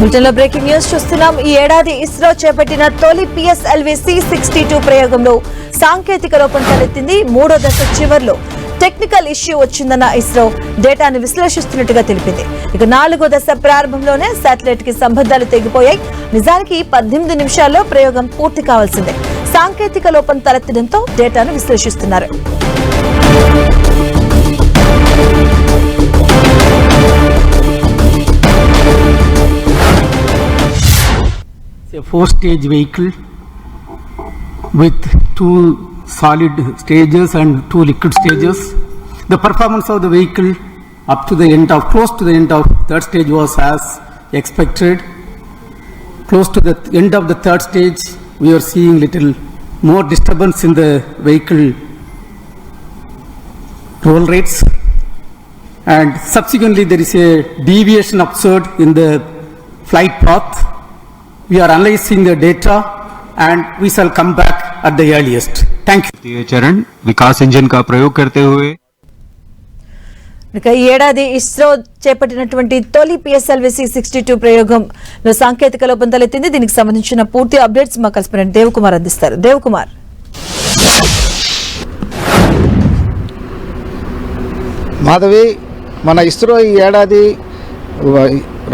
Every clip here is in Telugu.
బ్రిటన్లో బ్రేకింగ్ న్యూస్ చూస్తున్నాం. ఈ ఏడాది ఇస్రో చేపట్టిన తొలి PSLV C-62 ప్రయోగంలో సాంకేతిక లోపం తలెత్తింది. మూడో దశ చివర్లో టెక్నికల్ ఇష్యూ వచ్చిందన్న ఇస్రో డేటాను విశ్లేషిస్తున్నట్టుగా తెలిపింది. ఇక నాలుగో దశ ప్రారంభంలోనే శాటిలైట్ కి సంబంధాలు తెగిపోయాయి. నిజానికి 18 నిమిషాల్లో ప్రయోగం పూర్తి కావాల్సిందే. సాంకేతిక లోపం తలెత్తడంతో డేటాను విశ్లేషిస్తున్నారు. A 4-stage vehicle with 2 solid stages and 2 liquid stages. The performance of the vehicle up to the end of close to the end of third stage was as expected. Close to the end of the third stage, we are seeing little more disturbance in the vehicle roll rates, and subsequently there is a deviation observed in the flight path. We are analyzing the data and we shall come back at the earliest. Thank you. चरण विकास इंजन का प्रयोग करते हुए ఇక ఈ ఏడాది ఇస్రో చేపట్టినటువంటి తొలి PSLV C-62 ప్రయోగంలో సాంకేతిక లోపం తలెత్తింది. దీనికి సంబంధించిన పూర్తి అప్డేట్స్ మా కరెస్పాండెంట్ దేవకుమార్ అందిస్తారు. దేవకుమార్, మాధవి, మన ఇస్రో ఈ ఏడాది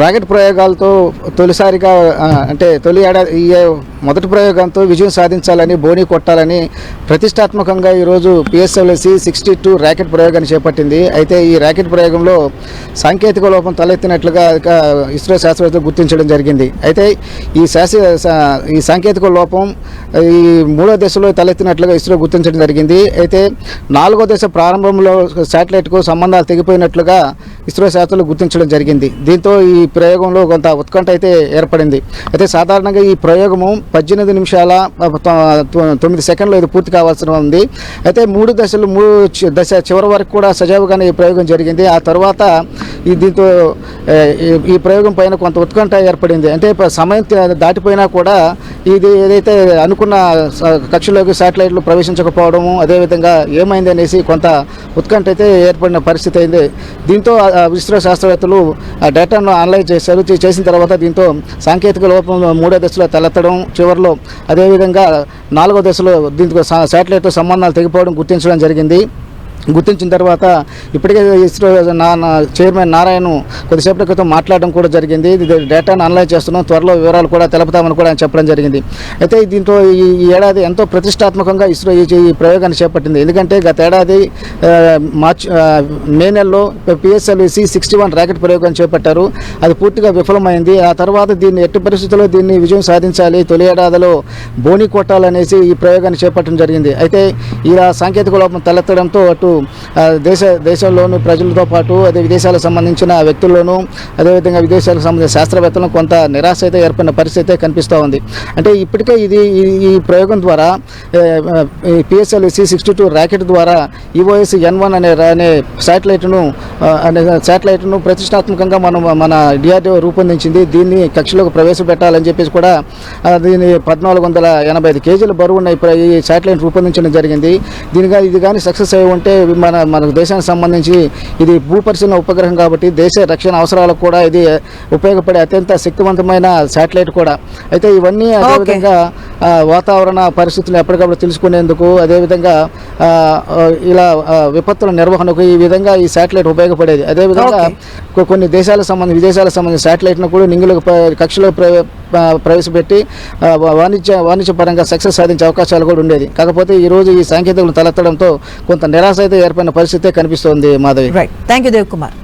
రాకెట్ ప్రయోగాలతో తొలిసారిగా అంటే తొలి ఏడాది ఈ మొదటి ప్రయోగంతో విజయం సాధించాలని బోని కొట్టాలని ప్రతిష్టాత్మకంగా ఈరోజు PSLV C-62 రాకెట్ ప్రయోగాన్ని చేపట్టింది. అయితే ఈ రాకెట్ ప్రయోగంలో సాంకేతిక లోపం తలెత్తినట్లుగా ఇస్రో శాస్త్రవేత్తలు గుర్తించడం జరిగింది. అయితే ఈ సాంకేతిక లోపం ఈ మూడో దశలో తలెత్తినట్లుగా ఇస్రో గుర్తించడం జరిగింది. అయితే నాలుగో దశ ప్రారంభంలో శాటిలైట్కు సంబంధాలు తెగిపోయినట్లుగా ఇస్రో శాస్త్రవేత్తలు గుర్తించడం జరిగింది. దీంతో ఈ ప్రయోగంలో కొంత ఉత్కంఠ అయితే ఏర్పడింది. అయితే సాధారణంగా ఈ ప్రయోగము 18 నిమిషాల 9 సెకండ్లు ఇది పూర్తి కావాల్సి ఉంది. అయితే మూడు దశ చివరి వరకు కూడా సజావుగానే ఈ ప్రయోగం జరిగింది. ఆ తర్వాత దీంతో ఈ ప్రయోగం పైన కొంత ఉత్కంఠ ఏర్పడింది. అంటే సమయం దాటిపోయినా కూడా ఇది ఏదైతే అనుకున్న కక్షలోకి శాటిలైట్లు ప్రవేశించకపోవడము, అదేవిధంగా ఏమైంది అనేసి కొంత ఉత్కంఠ అయితే ఏర్పడిన పరిస్థితి అయింది. దీంతో ఇస్రో శాస్త్రవేత్తలు ఆ డేటాను అనలైజ్ చేశారు. చేసిన తర్వాత దీంతో సాంకేతిక లోపం మూడో దశలో తలెత్తడం, చివరిలో అదేవిధంగా నాలుగో దశలో దీంతో శాటిలైట్తో సంబంధాలు తెగిపోవడం గుర్తించడం జరిగింది. గుర్తించిన తర్వాత ఇప్పటికే ఇస్రో చైర్మన్ నారాయణ కొద్దిసేపటి క్రితం మాట్లాడడం కూడా జరిగింది. డేటాను అనలైజ్ చేస్తున్నాం, త్వరలో వివరాలు కూడా తెలపుతామని కూడా ఆయన చెప్పడం జరిగింది. అయితే దీంతో ఈ ఏడాది ఎంతో ప్రతిష్టాత్మకంగా ఇస్రో ఈ ప్రయోగాన్ని చేపట్టింది. ఎందుకంటే గత ఏడాది మే నెలలో PSLV C-61 రాకెట్ ప్రయోగాన్ని చేపట్టారు. అది పూర్తిగా విఫలమైంది. ఆ తర్వాత దీన్ని ఎట్టి పరిస్థితుల్లో దీన్ని విజయం సాధించాలి, తొలి ఏడాదిలో బోని కొట్టాలనేసి ఈ ప్రయోగాన్ని చేపట్టడం జరిగింది. అయితే ఇలా సాంకేతిక లోపం తలెత్తడంతో అటు దేశంలోని ప్రజలతో పాటు అదే విదేశాలకు సంబంధించిన వ్యక్తుల్లోనూ, అదేవిధంగా విదేశాలకు సంబంధించిన శాస్త్రవేత్తలను కొంత నిరాశ అయితే ఏర్పడిన పరిస్థితి కనిపిస్తూ ఉంది. అంటే ఇప్పటికే ఈ ప్రయోగం ద్వారా PSLV C-62 రాకెట్ ద్వారా EOS N1 అనే శాటిలైట్ను ప్రతిష్టాత్మకంగా మన DRDO రూపొందించింది. దీన్ని కక్షలోకి ప్రవేశపెట్టాలని చెప్పేసి కూడా దీన్ని 1485 కేజీల బరువున్న ఈ శాటిలైట్ రూపొందించడం జరిగింది. ఇది కానీ సక్సెస్ అయి ఉంటే మన దేశానికి సంబంధించి ఇది భూపరిశీలన ఉపగ్రహం కాబట్టి దేశ రక్షణ అవసరాలకు కూడా ఇది ఉపయోగపడే అత్యంత శక్తివంతమైన శాటిలైట్ కూడా. అయితే ఇవన్నీ అదేవిధంగా వాతావరణ పరిస్థితులు ఎప్పటికప్పుడు తెలుసుకునేందుకు, అదేవిధంగా ఇలా విపత్తుల నిర్వహణకు ఈ విధంగా ఈ శాటిలైట్ ఉపయోగపడేది. అదేవిధంగా కొన్ని విదేశాలకు సంబంధించిన శాటిలైట్ను కూడా నింగులకు కక్షలో ప్రవేశపెట్టి వాణిజ్యపరంగా సక్సెస్ సాధించే అవకాశాలు కూడా ఉండేది. కాకపోతే ఈరోజు ఈ సాంకేతికతలు తలెత్తడంతో కొంత నిరాశ అయితే ఏర్పడిన పరిస్థితే కనిపిస్తోంది. Madhavi, thank you Dev Kumar.